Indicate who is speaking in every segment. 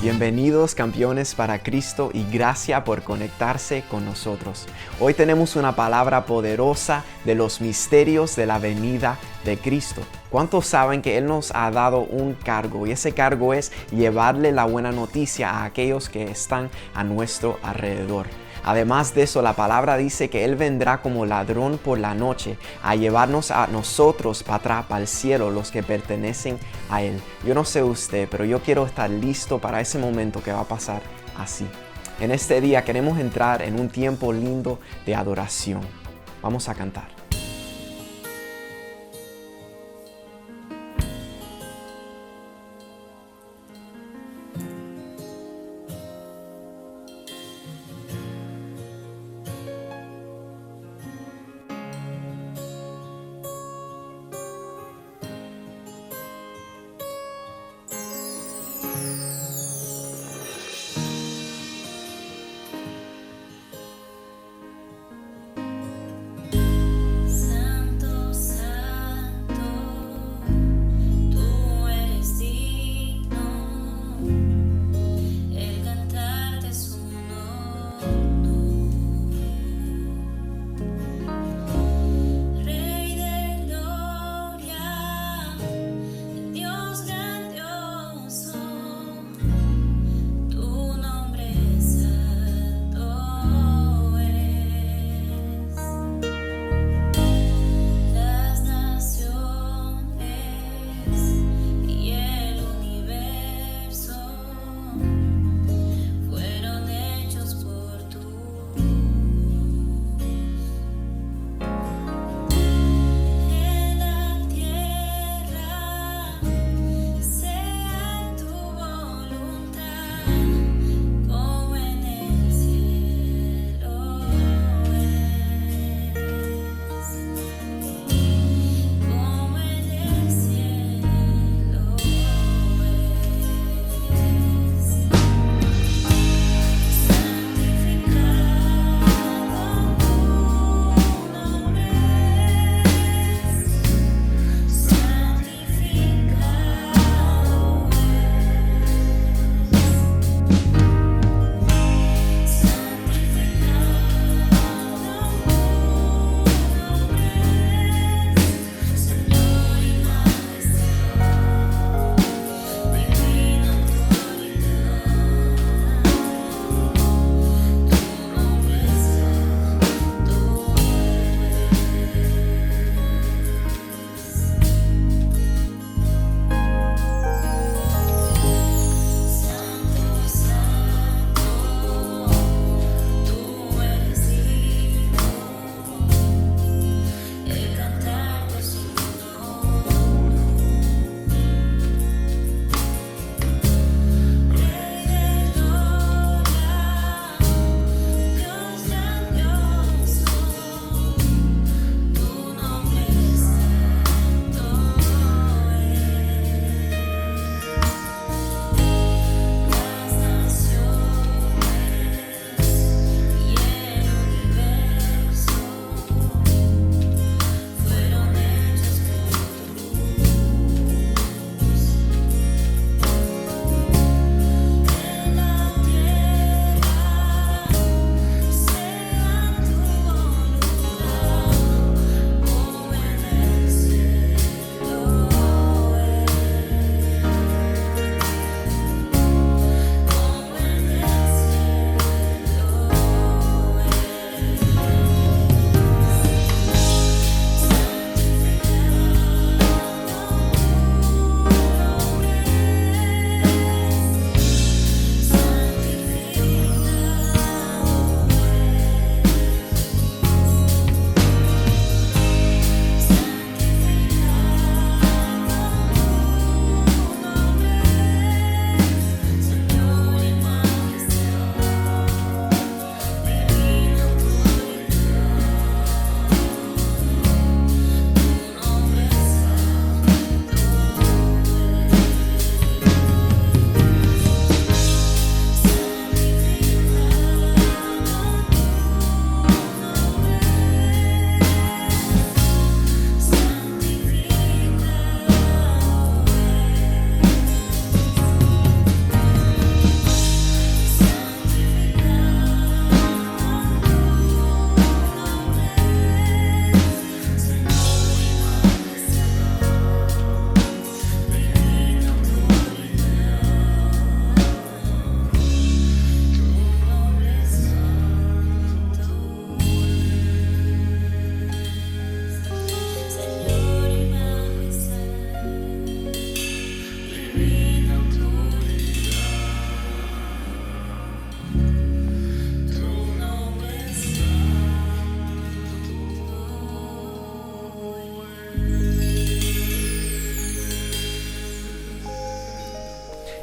Speaker 1: Bienvenidos campeones para Cristo y gracias por conectarse con nosotros. Hoy tenemos una palabra poderosa de los misterios de la venida de Cristo. ¿Cuántos saben que Él nos ha dado un cargo? Y ese cargo es llevarle la buena noticia a aquellos que están a nuestro alrededor. Además de eso, la palabra dice que Él vendrá como ladrón por la noche a llevarnos a nosotros para atrás, para el cielo, los que pertenecen a Él. Yo no sé usted, pero yo quiero estar listo para ese momento que va a pasar así. En este día queremos entrar en un tiempo lindo de adoración. Vamos a cantar.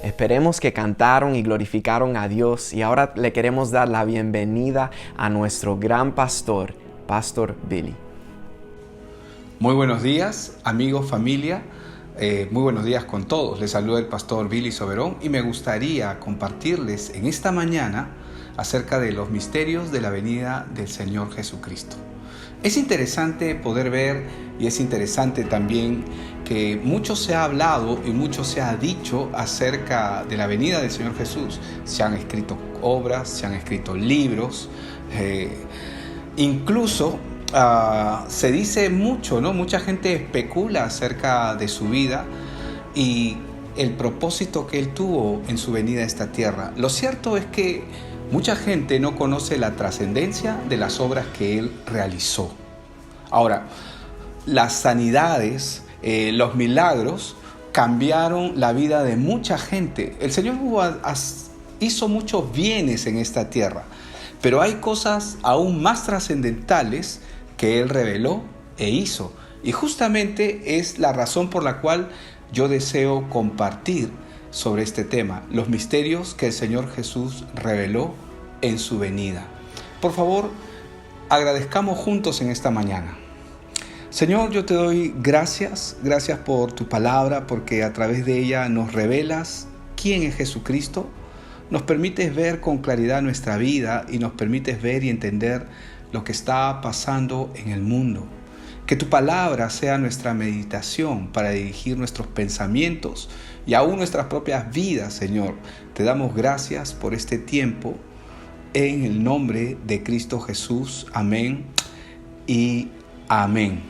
Speaker 1: Esperemos que cantaron y glorificaron a Dios y ahora le queremos dar la bienvenida a nuestro gran pastor, Pastor Billy.
Speaker 2: Muy buenos días, amigos, familia. Muy buenos días con todos. Les saluda el pastor Billy Soberón y me gustaría compartirles en esta mañana acerca de los misterios de la venida del Señor Jesucristo. Es interesante poder ver y es interesante también que mucho se ha hablado y mucho se ha dicho acerca de la venida del Señor Jesús. Se han escrito obras, se han escrito libros, incluso se dice mucho, ¿no? Mucha gente especula acerca de su vida y el propósito que Él tuvo en su venida a esta tierra. Lo cierto es que mucha gente no conoce la trascendencia de las obras que Él realizó. Ahora, las sanidades, los milagros cambiaron la vida de mucha gente. El Señor hizo muchos bienes en esta tierra, pero hay cosas aún más trascendentales que Él reveló e hizo. Y justamente es la razón por la cual yo deseo compartir sobre este tema, los misterios que el Señor Jesús reveló en su venida. Por favor, agradezcamos juntos en esta mañana. Señor, yo te doy gracias por tu palabra, porque a través de ella nos revelas quién es Jesucristo, nos permites ver con claridad nuestra vida y nos permites ver y entender lo que está pasando en el mundo. Que tu palabra sea nuestra meditación para dirigir nuestros pensamientos y aún nuestras propias vidas, Señor. Te damos gracias por este tiempo en el nombre de Cristo Jesús. Amén y amén.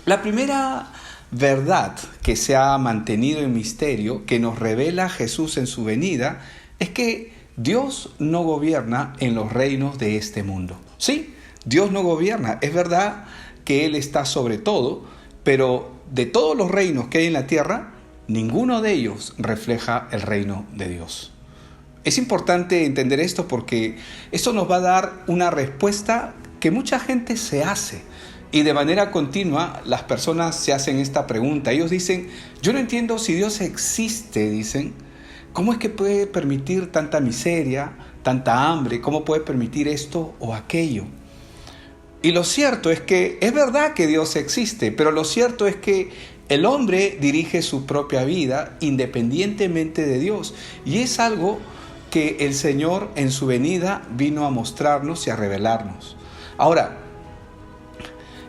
Speaker 2: La primera verdad que se ha mantenido en misterio, que nos revela Jesús en su venida, es que Dios no gobierna en los reinos de este mundo. Sí, Dios no gobierna. Es verdad que Él está sobre todo, pero de todos los reinos que hay en la tierra, ninguno de ellos refleja el reino de Dios. Es importante entender esto porque esto nos va a dar una respuesta que mucha gente se hace. Y de manera continua las personas se hacen esta pregunta. Ellos dicen, yo no entiendo si Dios existe, dicen. ¿Cómo es que puede permitir tanta miseria, tanta hambre? ¿Cómo puede permitir esto o aquello? Y lo cierto es que es verdad que Dios existe, pero lo cierto es que el hombre dirige su propia vida independientemente de Dios. Y es algo que el Señor en su venida vino a mostrarnos y a revelarnos. Ahora,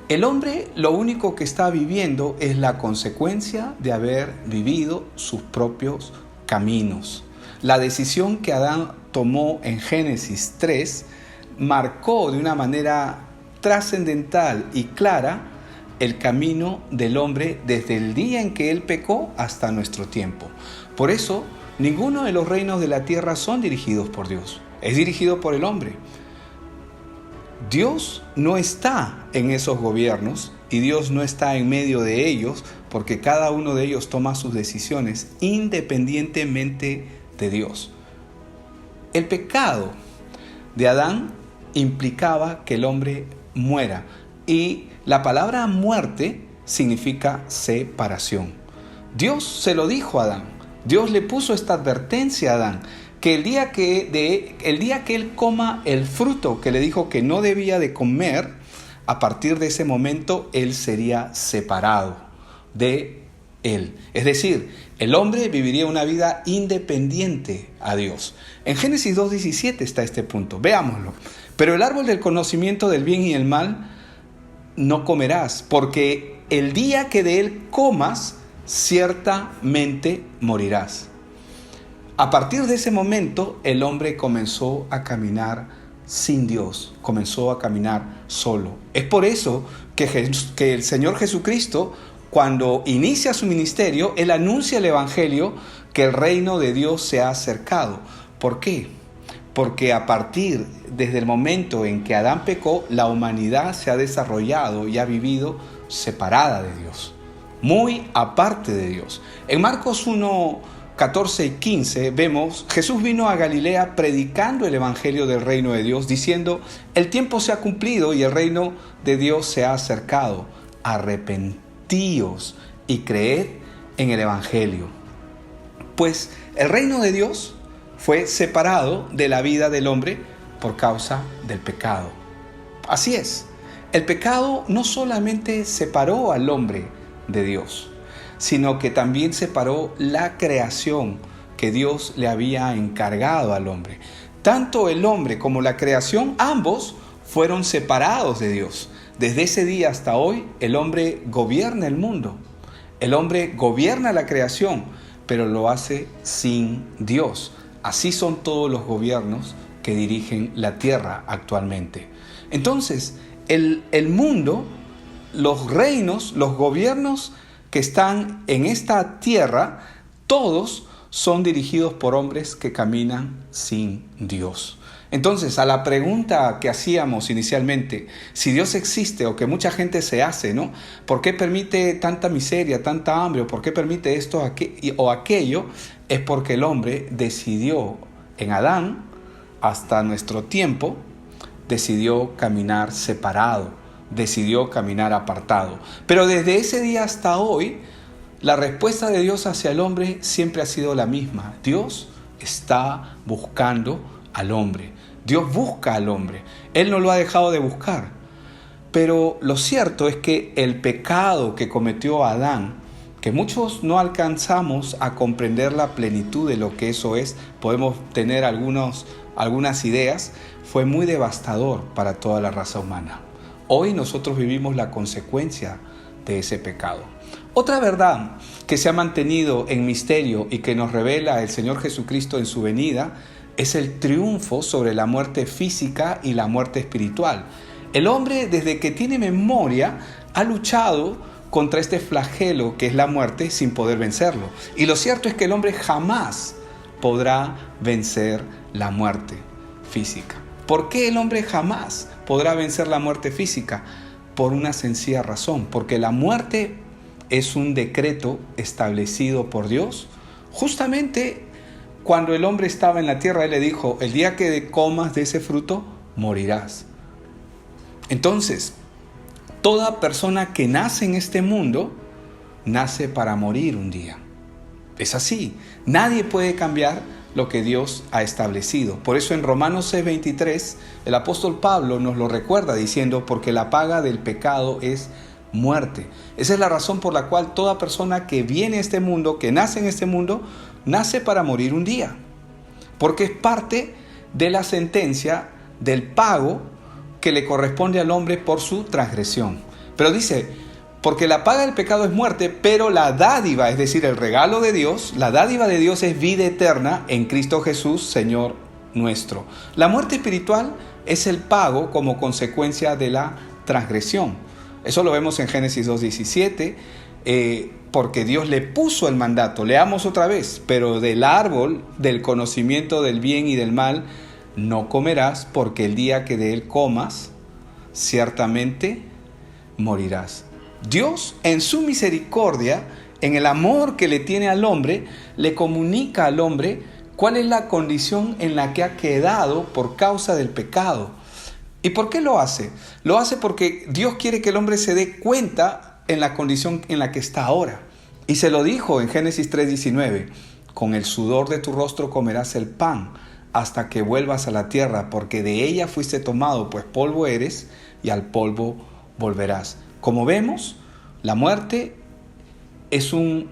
Speaker 2: el hombre lo único que está viviendo es la consecuencia de haber vivido sus propios caminos. La decisión que Adán tomó en Génesis 3 marcó de una manera trascendental y clara el camino del hombre desde el día en que él pecó hasta nuestro tiempo. Por eso, ninguno de los reinos de la tierra son dirigidos por Dios, es dirigido por el hombre. Dios no está en esos gobiernos y Dios no está en medio de ellos porque cada uno de ellos toma sus decisiones independientemente de Dios. El pecado de Adán implicaba que el hombre muera y la palabra muerte significa separación. Dios se lo dijo a Adán. Dios le puso esta advertencia a Adán que el día que él coma el fruto que le dijo que no debía de comer, a partir de ese momento él sería separado de él. Es decir, el hombre viviría una vida independiente a Dios. En Génesis 2:17 está este punto. Veámoslo. Pero el árbol del conocimiento del bien y el mal no comerás, porque el día que de él comas, ciertamente morirás. A partir de ese momento, el hombre comenzó a caminar sin Dios, comenzó a caminar solo. Es por eso que el Señor Jesucristo, cuando inicia su ministerio, Él anuncia el Evangelio que el reino de Dios se ha acercado. ¿Por qué? Porque desde el momento en que Adán pecó, la humanidad se ha desarrollado y ha vivido separada de Dios, muy aparte de Dios. En Marcos 1:14 y 15 vemos, Jesús vino a Galilea predicando el evangelio del reino de Dios, diciendo, el tiempo se ha cumplido y el reino de Dios se ha acercado. Arrepentíos y creed en el evangelio. Pues el reino de Dios fue separado de la vida del hombre por causa del pecado. Así es, el pecado no solamente separó al hombre de Dios, sino que también separó la creación que Dios le había encargado al hombre. Tanto el hombre como la creación, ambos fueron separados de Dios. Desde ese día hasta hoy, el hombre gobierna el mundo. El hombre gobierna la creación, pero lo hace sin Dios. Así son todos los gobiernos que dirigen la tierra actualmente. Entonces, el mundo, los reinos, los gobiernos que están en esta tierra, todos son dirigidos por hombres que caminan sin Dios. Entonces, a la pregunta que hacíamos inicialmente, si Dios existe o que mucha gente se hace, ¿no? ¿Por qué permite tanta miseria, tanta hambre? ¿O por qué permite esto o aquello? Es porque el hombre decidió en Adán, hasta nuestro tiempo, decidió caminar separado, decidió caminar apartado. Pero desde ese día hasta hoy, la respuesta de Dios hacia el hombre siempre ha sido la misma. Dios está buscando al hombre. Dios busca al hombre. Él no lo ha dejado de buscar. Pero lo cierto es que el pecado que cometió Adán, que muchos no alcanzamos a comprender la plenitud de lo que eso es, podemos tener algunas ideas, fue muy devastador para toda la raza humana. Hoy nosotros vivimos la consecuencia de ese pecado. Otra verdad que se ha mantenido en misterio y que nos revela el Señor Jesucristo en su venida es el triunfo sobre la muerte física y la muerte espiritual. El hombre, desde que tiene memoria, ha luchado contra este flagelo que es la muerte sin poder vencerlo. Y lo cierto es que el hombre jamás podrá vencer la muerte física. ¿Por qué el hombre jamás podrá vencer la muerte física? Por una sencilla razón, porque la muerte es un decreto establecido por Dios. Justamente cuando el hombre estaba en la tierra, Él le dijo, el día que comas de ese fruto, morirás. Entonces, toda persona que nace en este mundo, nace para morir un día. Es así. Nadie puede cambiar lo que Dios ha establecido. Por eso en Romanos 6:23, el apóstol Pablo nos lo recuerda diciendo, porque la paga del pecado es muerte. Esa es la razón por la cual toda persona que viene a este mundo, que nace en este mundo, nace para morir un día. Porque es parte de la sentencia del pago que le corresponde al hombre por su transgresión. Pero dice, porque la paga del pecado es muerte, pero la dádiva, es decir, el regalo de Dios, la dádiva de Dios es vida eterna en Cristo Jesús, Señor nuestro. La muerte espiritual es el pago como consecuencia de la transgresión. Eso lo vemos en Génesis 2:17, porque Dios le puso el mandato. Leamos otra vez, pero del árbol del conocimiento del bien y del mal no comerás, porque el día que de él comas, ciertamente morirás. Dios, en su misericordia, en el amor que le tiene al hombre, le comunica al hombre cuál es la condición en la que ha quedado por causa del pecado. ¿Y por qué lo hace? Lo hace porque Dios quiere que el hombre se dé cuenta en la condición en la que está ahora. Y se lo dijo en Génesis 3:19, con el sudor de tu rostro comerás el pan hasta que vuelvas a la tierra, porque de ella fuiste tomado, pues polvo eres y al polvo volverás. Como vemos, la muerte es un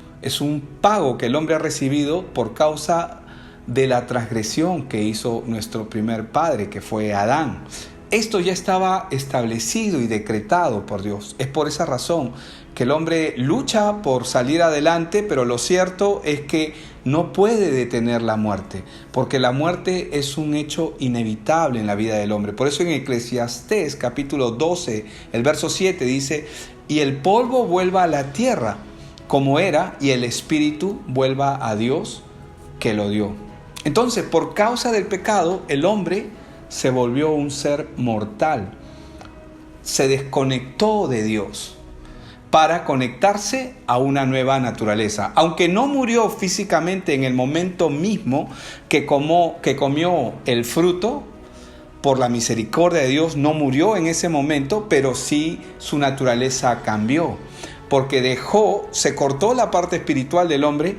Speaker 2: pago que el hombre ha recibido por causa de la transgresión que hizo nuestro primer padre, que fue Adán. Esto ya estaba establecido y decretado por Dios. Es por esa razón que el hombre lucha por salir adelante, pero lo cierto es que no puede detener la muerte, porque la muerte es un hecho inevitable en la vida del hombre. Por eso en Eclesiastés capítulo 12, el verso 7 dice, y el polvo vuelva a la tierra como era, y el espíritu vuelva a Dios que lo dio. Entonces, por causa del pecado, el hombre se volvió un ser mortal. Se desconectó de Dios para conectarse a una nueva naturaleza. Aunque no murió físicamente en el momento mismo que comió el fruto, por la misericordia de Dios no murió en ese momento, pero sí su naturaleza cambió. Porque se cortó la parte espiritual del hombre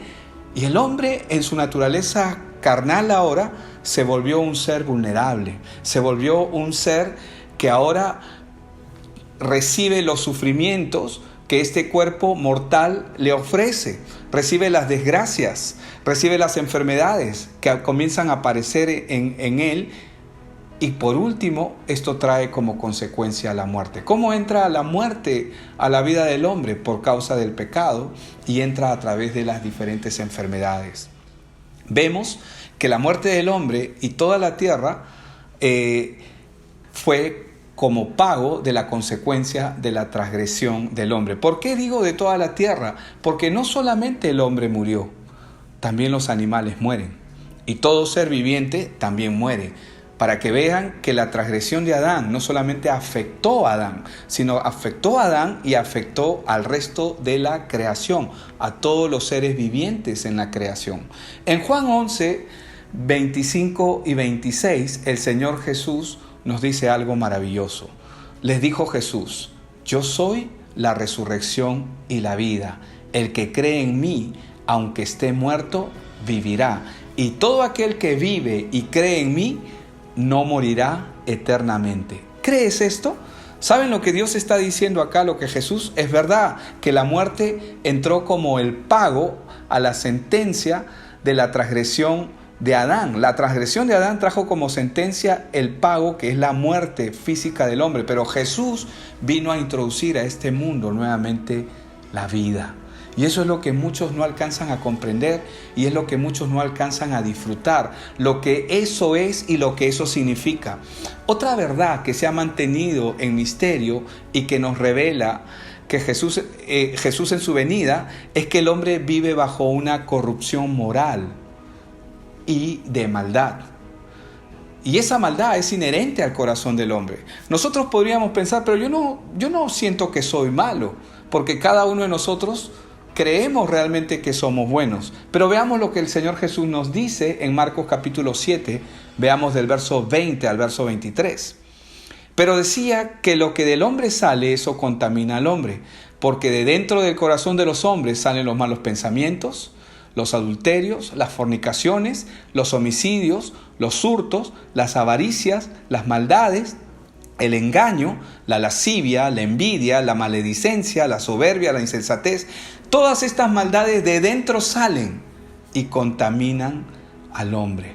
Speaker 2: Y el hombre en su naturaleza carnal ahora se volvió un ser vulnerable, se volvió un ser que ahora recibe los sufrimientos que este cuerpo mortal le ofrece, recibe las desgracias, recibe las enfermedades que comienzan a aparecer en él, y por último esto trae como consecuencia la muerte. ¿Cómo entra la muerte a la vida del hombre? Por causa del pecado, y entra a través de las diferentes enfermedades. Vemos que la muerte del hombre y toda la tierra fue como pago de la consecuencia de la transgresión del hombre. ¿Por qué digo de toda la tierra? Porque no solamente el hombre murió, también los animales mueren. Y todo ser viviente también muere. Para que vean que la transgresión de Adán no solamente afectó a Adán, sino afectó a Adán y afectó al resto de la creación, a todos los seres vivientes en la creación. En Juan 11, 25 y 26, el Señor Jesús nos dice algo maravilloso. Les dijo Jesús: yo soy la resurrección y la vida. El que cree en mí, aunque esté muerto, vivirá. Y todo aquel que vive y cree en mí, no morirá eternamente. ¿Crees esto? ¿Saben lo que Dios está diciendo acá? Lo que Jesús, es verdad que la muerte entró como el pago a la sentencia de la transgresión de Adán. La transgresión de Adán trajo como sentencia el pago, que es la muerte física del hombre, pero Jesús vino a introducir a este mundo nuevamente la vida. Y eso es lo que muchos no alcanzan a comprender, y es lo que muchos no alcanzan a disfrutar, lo que eso es y lo que eso significa. Otra verdad que se ha mantenido en misterio y que nos revela que Jesús en su venida es que el hombre vive bajo una corrupción moral y de maldad. Y esa maldad es inherente al corazón del hombre. Nosotros podríamos pensar, pero yo no siento que soy malo, porque cada uno de nosotros creemos realmente que somos buenos. Pero veamos lo que el Señor Jesús nos dice en Marcos capítulo 7, veamos del verso 20 al verso 23. Pero decía que lo que del hombre sale, eso contamina al hombre, porque de dentro del corazón de los hombres salen los malos pensamientos, los adulterios, las fornicaciones, los homicidios, los hurtos, las avaricias, las maldades, el engaño, la lascivia, la envidia, la maledicencia, la soberbia, la insensatez. Todas estas maldades de dentro salen y contaminan al hombre.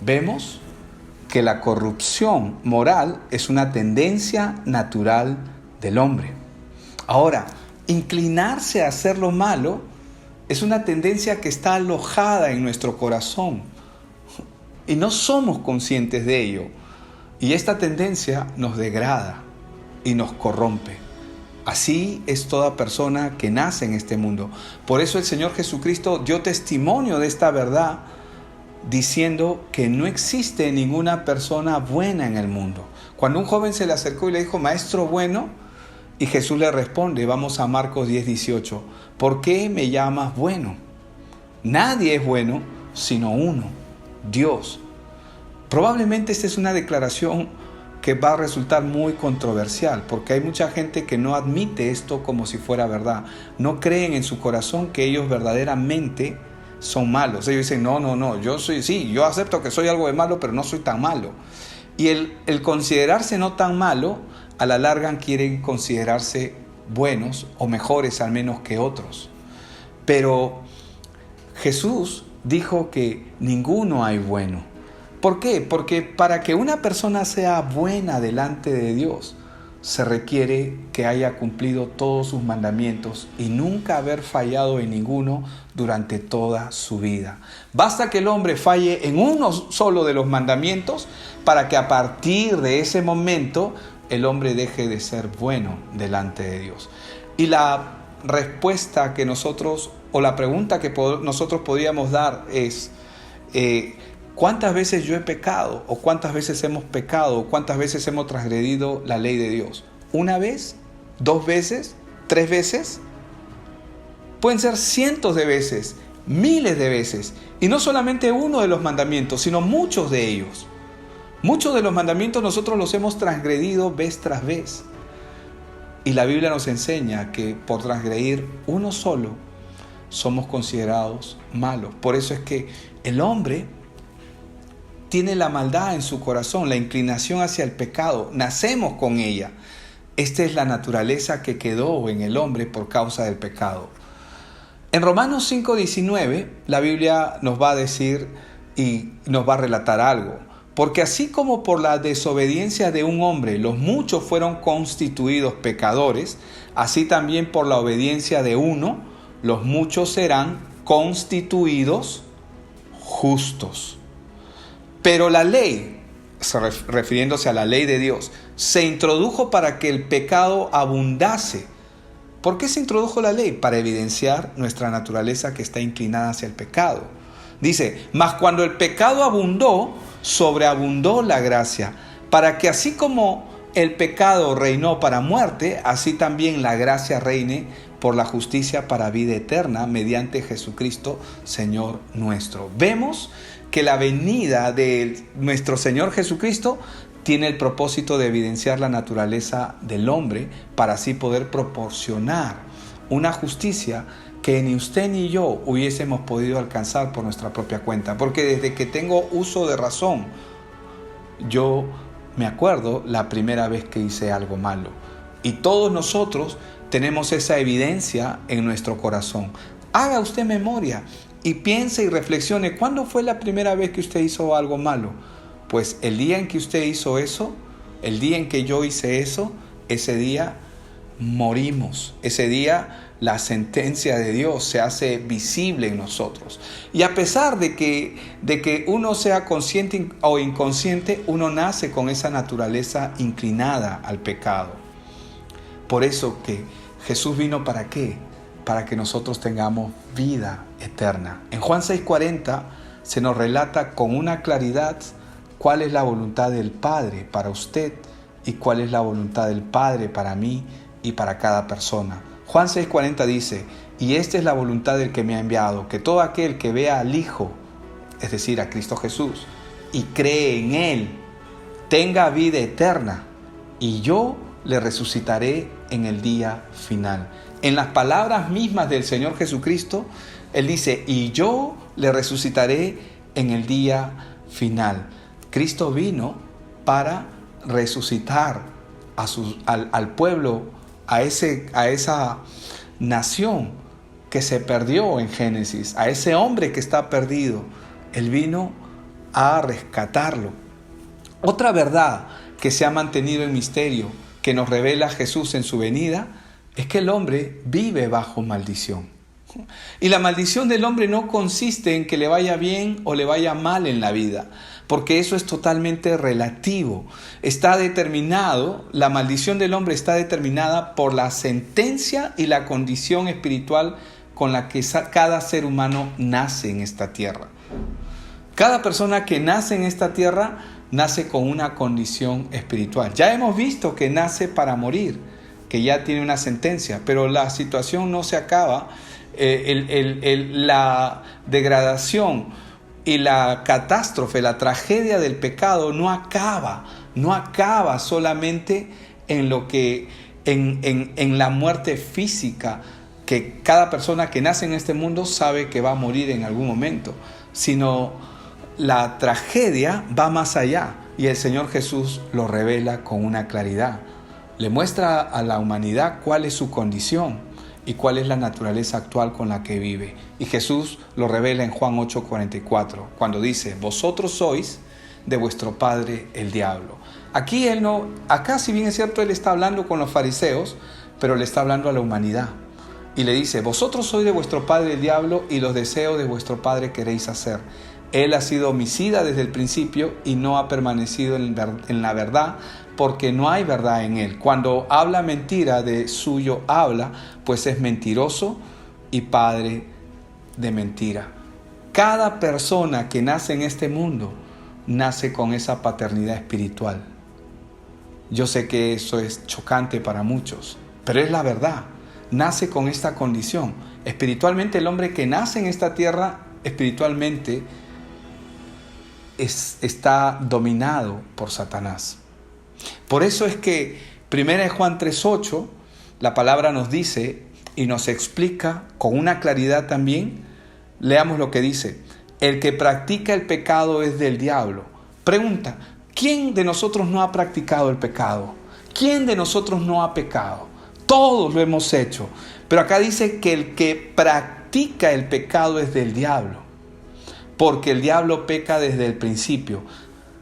Speaker 2: Vemos que la corrupción moral es una tendencia natural del hombre. Ahora, inclinarse a hacer lo malo es una tendencia que está alojada en nuestro corazón y no somos conscientes de ello. Y esta tendencia nos degrada y nos corrompe. Así es toda persona que nace en este mundo. Por eso el Señor Jesucristo dio testimonio de esta verdad, diciendo que no existe ninguna persona buena en el mundo. Cuando un joven se le acercó y le dijo: maestro bueno, y Jesús le responde, vamos a Marcos 10:18, ¿por qué me llamas bueno? Nadie es bueno sino uno, Dios. Probablemente esta es una declaración que va a resultar muy controversial, porque hay mucha gente que no admite esto como si fuera verdad. No creen en su corazón que ellos verdaderamente son malos. Ellos dicen, no, yo acepto que soy algo de malo, pero no soy tan malo. Y el considerarse no tan malo, a la larga quieren considerarse buenos o mejores al menos que otros. Pero Jesús dijo que ninguno hay bueno. ¿Por qué? Porque para que una persona sea buena delante de Dios, se requiere que haya cumplido todos sus mandamientos y nunca haber fallado en ninguno durante toda su vida. Basta que el hombre falle en uno solo de los mandamientos para que a partir de ese momento el hombre deje de ser bueno delante de Dios. Y la respuesta que nosotros, o la pregunta que nosotros podríamos dar es: ¿cuántas veces yo he pecado? ¿O cuántas veces hemos pecado? ¿O cuántas veces hemos transgredido la ley de Dios? ¿Una vez? ¿2 veces? ¿3 veces? Pueden ser cientos de veces, miles de veces. Y no solamente uno de los mandamientos, sino muchos de ellos. Muchos de los mandamientos nosotros los hemos transgredido vez tras vez. Y la Biblia nos enseña que por transgredir uno solo, somos considerados malos. Por eso es que el hombre tiene la maldad en su corazón, la inclinación hacia el pecado. Nacemos con ella. Esta es la naturaleza que quedó en el hombre por causa del pecado. En Romanos 5:19, la Biblia nos va a decir y nos va a relatar algo. Porque así como por la desobediencia de un hombre los muchos fueron constituidos pecadores, así también por la obediencia de uno, los muchos serán constituidos justos. Pero la ley, refiriéndose a la ley de Dios, se introdujo para que el pecado abundase. ¿Por qué se introdujo la ley? Para evidenciar nuestra naturaleza que está inclinada hacia el pecado. Dice, mas cuando el pecado abundó, sobreabundó la gracia, para que así como el pecado reinó para muerte, así también la gracia reine por la justicia para vida eterna mediante Jesucristo, Señor nuestro. Vemos que la venida de nuestro Señor Jesucristo tiene el propósito de evidenciar la naturaleza del hombre para así poder proporcionar una justicia que ni usted ni yo hubiésemos podido alcanzar por nuestra propia cuenta. Porque desde que tengo uso de razón, yo me acuerdo la primera vez que hice algo malo. Y todos nosotros tenemos esa evidencia en nuestro corazón. Haga usted memoria y piense y reflexione, ¿cuándo fue la primera vez que usted hizo algo malo? Pues el día en que usted hizo eso, el día en que yo hice eso, ese día morimos. Ese día la sentencia de Dios se hace visible en nosotros. Y a pesar de que uno sea consciente o inconsciente, uno nace con esa naturaleza inclinada al pecado. Por eso que Jesús vino, ¿para qué? Para que nosotros tengamos vida eterna. En Juan 6:40 se nos relata con una claridad cuál es la voluntad del Padre para usted y cuál es la voluntad del Padre para mí y para cada persona. Juan 6:40 dice, y esta es la voluntad del que me ha enviado, que todo aquel que vea al Hijo, es decir, a Cristo Jesús, y cree en Él, tenga vida eterna, y yo le resucitaré en el día final. En las palabras mismas del Señor Jesucristo, Él dice, y yo le resucitaré en el día final. Cristo vino para resucitar al pueblo, a esa nación que se perdió en Génesis, a ese hombre que está perdido. Él vino a rescatarlo. Otra verdad que se ha mantenido en misterio, que nos revela Jesús en su venida, es que el hombre vive bajo maldición. Y la maldición del hombre no consiste en que le vaya bien o le vaya mal en la vida, porque eso es totalmente relativo. Está determinado, la maldición del hombre está determinada por la sentencia y la condición espiritual con la que cada ser humano nace en esta tierra. Cada persona que nace en esta tierra nace con una condición espiritual. Ya hemos visto que nace para morir, que ya tiene una sentencia, pero la situación no se acaba. La degradación y la catástrofe, la tragedia del pecado no acaba solamente en lo que en la muerte física, que cada persona que nace en este mundo sabe que va a morir en algún momento, sino la tragedia va más allá, y el Señor Jesús lo revela con una claridad. Le muestra a la humanidad cuál es su condición y cuál es la naturaleza actual con la que vive. Y Jesús lo revela en Juan 8:44, cuando dice, vosotros sois de vuestro padre el diablo. Acá si bien es cierto, Él está hablando con los fariseos, pero le está hablando a la humanidad. Y le dice, vosotros sois de vuestro padre el diablo y los deseos de vuestro padre queréis hacer. Él ha sido homicida desde el principio y no ha permanecido en la verdad, porque no hay verdad en él. Cuando habla mentira, de suyo habla, pues es mentiroso y padre de mentira. Cada persona que nace en este mundo nace con esa paternidad espiritual. Yo sé que eso es chocante para muchos, pero es la verdad. Nace con esta condición. Espiritualmente, el hombre que nace en esta tierra, espiritualmente, está dominado por Satanás. Por eso es que 1 Juan 3:8, la palabra nos dice, y nos explica con una claridad también. Leamos lo que dice: el que practica el pecado es del diablo. Pregunta: ¿quién de nosotros no ha practicado el pecado? ¿Quién de nosotros no ha pecado? Todos lo hemos hecho. Pero acá dice que el que practica el pecado es del diablo, porque el diablo peca desde el principio.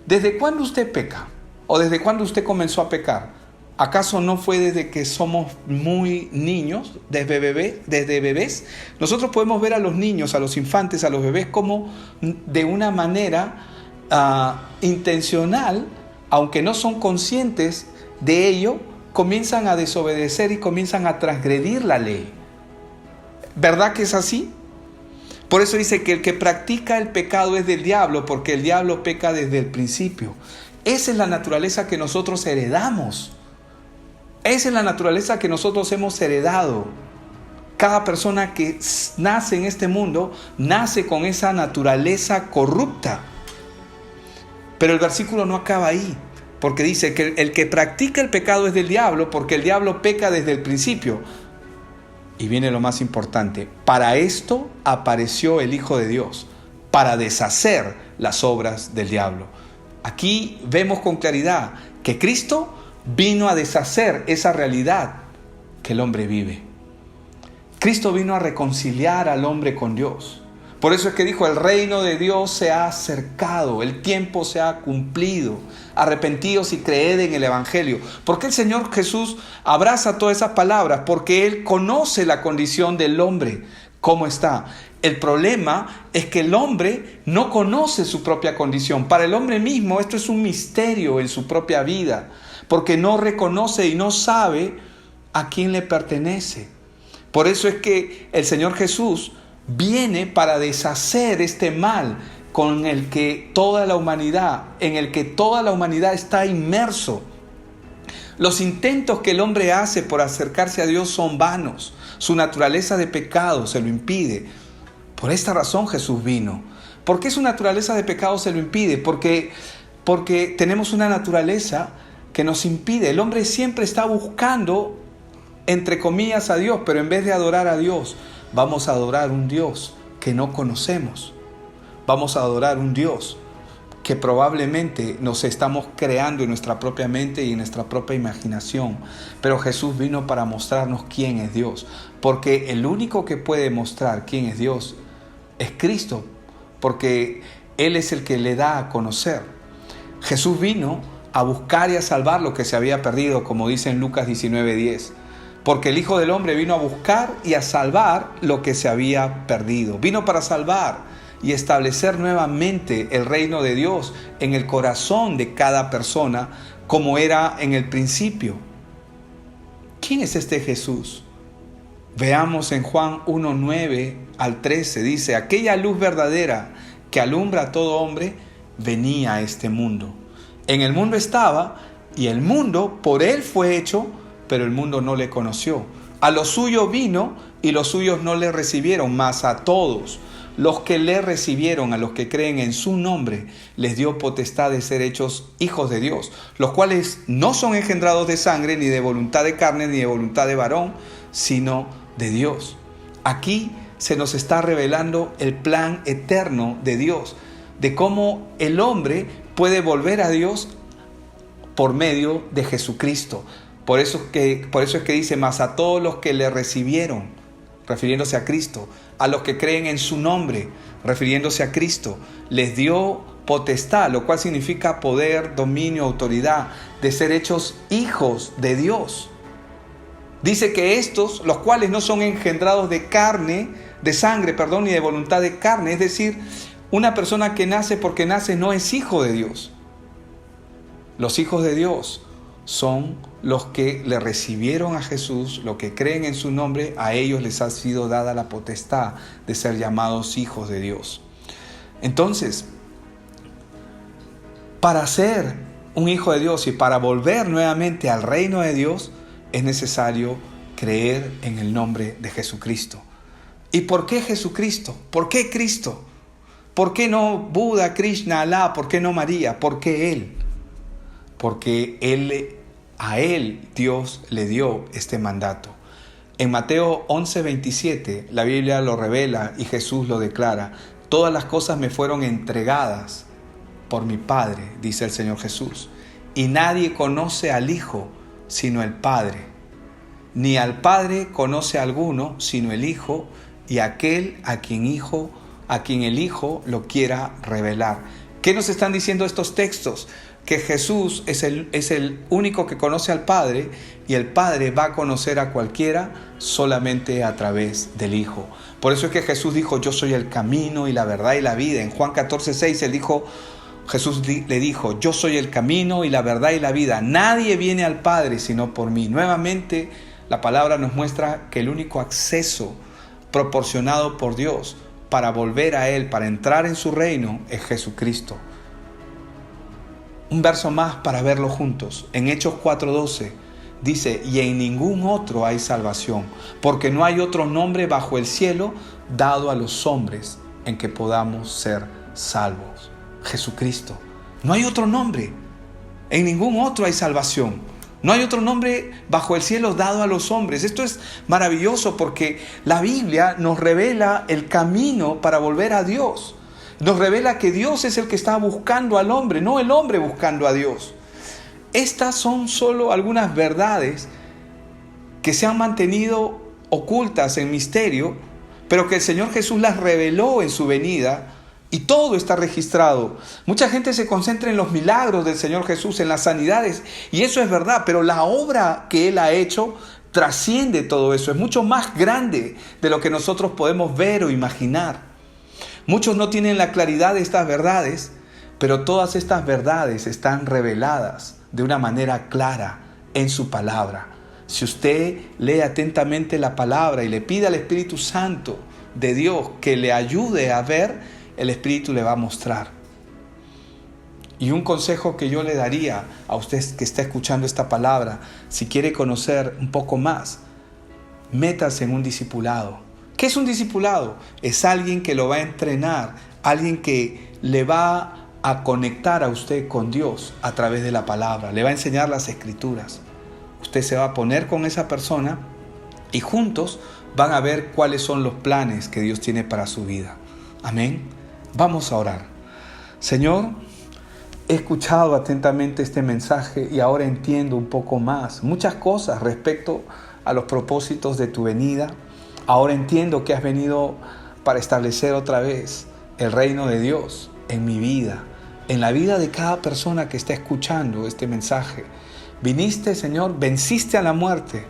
Speaker 2: ¿Desde cuándo usted peca? ¿O desde cuándo usted comenzó a pecar? ¿Acaso no fue desde que somos muy niños, desde bebés? Nosotros podemos ver a los niños, a los infantes, a los bebés como de una manera intencional, aunque no son conscientes de ello, comienzan a desobedecer y comienzan a transgredir la ley. ¿Verdad que es así? Por eso dice que el que practica el pecado es del diablo, porque el diablo peca desde el principio. Esa es la naturaleza que nosotros heredamos. Esa es la naturaleza que nosotros hemos heredado. Cada persona que nace en este mundo nace con esa naturaleza corrupta. Pero el versículo no acaba ahí, porque dice que el que practica el pecado es del diablo, porque el diablo peca desde el principio. Y viene lo más importante: para esto apareció el Hijo de Dios, para deshacer las obras del diablo. Aquí vemos con claridad que Cristo vino a deshacer esa realidad que el hombre vive. Cristo vino a reconciliar al hombre con Dios. Por eso es que dijo: el reino de Dios se ha acercado, el tiempo se ha cumplido. Arrepentíos y creed en el Evangelio. ¿Por qué el Señor Jesús abraza todas esas palabras? Porque Él conoce la condición del hombre, cómo está. El problema es que el hombre no conoce su propia condición. Para el hombre mismo esto es un misterio en su propia vida, porque no reconoce y no sabe a quién le pertenece. Por eso es que el Señor Jesús viene para deshacer este mal en el que toda la humanidad está inmerso. Los intentos que el hombre hace por acercarse a Dios son vanos. Su naturaleza de pecado se lo impide. Por esta razón Jesús vino. ¿Por qué su naturaleza de pecado se lo impide? Porque tenemos una naturaleza que nos impide. El hombre siempre está buscando, entre comillas, a Dios, pero en vez de adorar a Dios, vamos a adorar un Dios que no conocemos. Vamos a adorar un Dios que probablemente nos estamos creando en nuestra propia mente y en nuestra propia imaginación. Pero Jesús vino para mostrarnos quién es Dios, porque el único que puede mostrar quién es Dios es Cristo, porque Él es el que le da a conocer. Jesús vino a buscar y a salvar lo que se había perdido, como dice en Lucas 19:10. Porque el Hijo del Hombre vino a buscar y a salvar lo que se había perdido. Vino para salvar y establecer nuevamente el reino de Dios en el corazón de cada persona, como era en el principio. ¿Quién es este Jesús? Veamos en Juan 1:9 al 13, dice: aquella luz verdadera que alumbra a todo hombre venía a este mundo. En el mundo estaba, y el mundo por él fue hecho, pero el mundo no le conoció. A los suyos vino, y los suyos no le recibieron, mas a todos los que le recibieron, a los que creen en su nombre, les dio potestad de ser hechos hijos de Dios, los cuales no son engendrados de sangre, ni de voluntad de carne, ni de voluntad de varón, sino de Dios. Aquí se nos está revelando el plan eterno de Dios, de cómo el hombre puede volver a Dios por medio de Jesucristo. Por eso es que dice: mas a todos los que le recibieron, refiriéndose a Cristo, a los que creen en su nombre, refiriéndose a Cristo, les dio potestad, lo cual significa poder, dominio, autoridad, de ser hechos hijos de Dios. Dice que estos, los cuales no son engendrados de sangre, ni de voluntad de carne, es decir, una persona que nace porque nace no es hijo de Dios. Los hijos de Dios son los que le recibieron a Jesús, los que creen en su nombre. A ellos les ha sido dada la potestad de ser llamados hijos de Dios. Entonces, para ser un hijo de Dios y para volver nuevamente al reino de Dios, es necesario creer en el nombre de Jesucristo. ¿Y por qué Jesucristo? ¿Por qué Cristo? ¿Por qué no Buda, Krishna, Alá? ¿Por qué no María? ¿Por qué Él? Porque a Él Dios le dio este mandato. En Mateo 11:27 la Biblia lo revela y Jesús lo declara. Todas las cosas me fueron entregadas por mi Padre, dice el Señor Jesús. Y nadie conoce al Hijo sino el Padre. Ni al Padre conoce a alguno sino el Hijo y aquel a quien el Hijo lo quiera revelar. ¿Qué nos están diciendo estos textos? Que Jesús es el único que conoce al Padre y el Padre va a conocer a cualquiera solamente a través del Hijo. Por eso es que Jesús dijo, yo soy el camino y la verdad y la vida. En Juan 14:6 Jesús le dijo, yo soy el camino y la verdad y la vida. Nadie viene al Padre sino por mí. Nuevamente la palabra nos muestra que el único acceso proporcionado por Dios para volver a Él, para entrar en su reino, es Jesucristo. Un verso más para verlo juntos. En Hechos 4:12 dice, y en ningún otro hay salvación, porque no hay otro nombre bajo el cielo dado a los hombres en que podamos ser salvos. Jesucristo. No hay otro nombre. En ningún otro hay salvación. No hay otro nombre bajo el cielo dado a los hombres. Esto es maravilloso porque la Biblia nos revela el camino para volver a Dios. Nos revela que Dios es el que está buscando al hombre, no el hombre buscando a Dios. Estas son solo algunas verdades que se han mantenido ocultas en misterio, pero que el Señor Jesús las reveló en su venida y todo está registrado. Mucha gente se concentra en los milagros del Señor Jesús, en las sanidades, y eso es verdad, pero la obra que Él ha hecho trasciende todo eso, es mucho más grande de lo que nosotros podemos ver o imaginar. Muchos no tienen la claridad de estas verdades, pero todas estas verdades están reveladas de una manera clara en su palabra. Si usted lee atentamente la palabra y le pide al Espíritu Santo de Dios que le ayude a ver, el Espíritu le va a mostrar. Y un consejo que yo le daría a usted que está escuchando esta palabra, si quiere conocer un poco más, métase en un discipulado. ¿Qué es un discipulado? Es alguien que lo va a entrenar, alguien que le va a conectar a usted con Dios a través de la palabra, le va a enseñar las Escrituras. Usted se va a poner con esa persona y juntos van a ver cuáles son los planes que Dios tiene para su vida. Amén. Vamos a orar. Señor, he escuchado atentamente este mensaje y ahora entiendo un poco más, muchas cosas respecto a los propósitos de tu venida. Ahora entiendo que has venido para establecer otra vez el reino de Dios en mi vida, en la vida de cada persona que está escuchando este mensaje. Viniste, Señor, venciste a la muerte.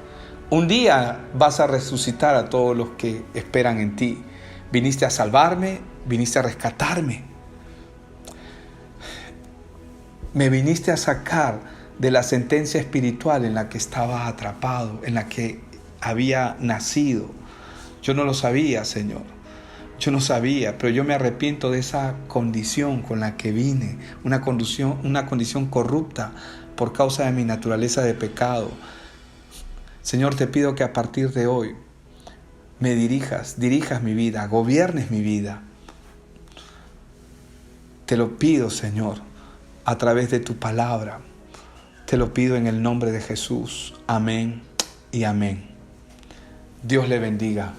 Speaker 2: Un día vas a resucitar a todos los que esperan en ti. Viniste a salvarme, viniste a rescatarme. Me viniste a sacar de la sentencia espiritual en la que estaba atrapado, en la que había nacido. Yo no lo sabía, Señor. Yo no sabía, pero yo me arrepiento de esa condición con la que vine, una condición corrupta por causa de mi naturaleza de pecado. Señor, te pido que a partir de hoy me dirijas mi vida, gobiernes mi vida. Te lo pido, Señor, a través de tu palabra. Te lo pido en el nombre de Jesús. Amén y amén. Dios le bendiga.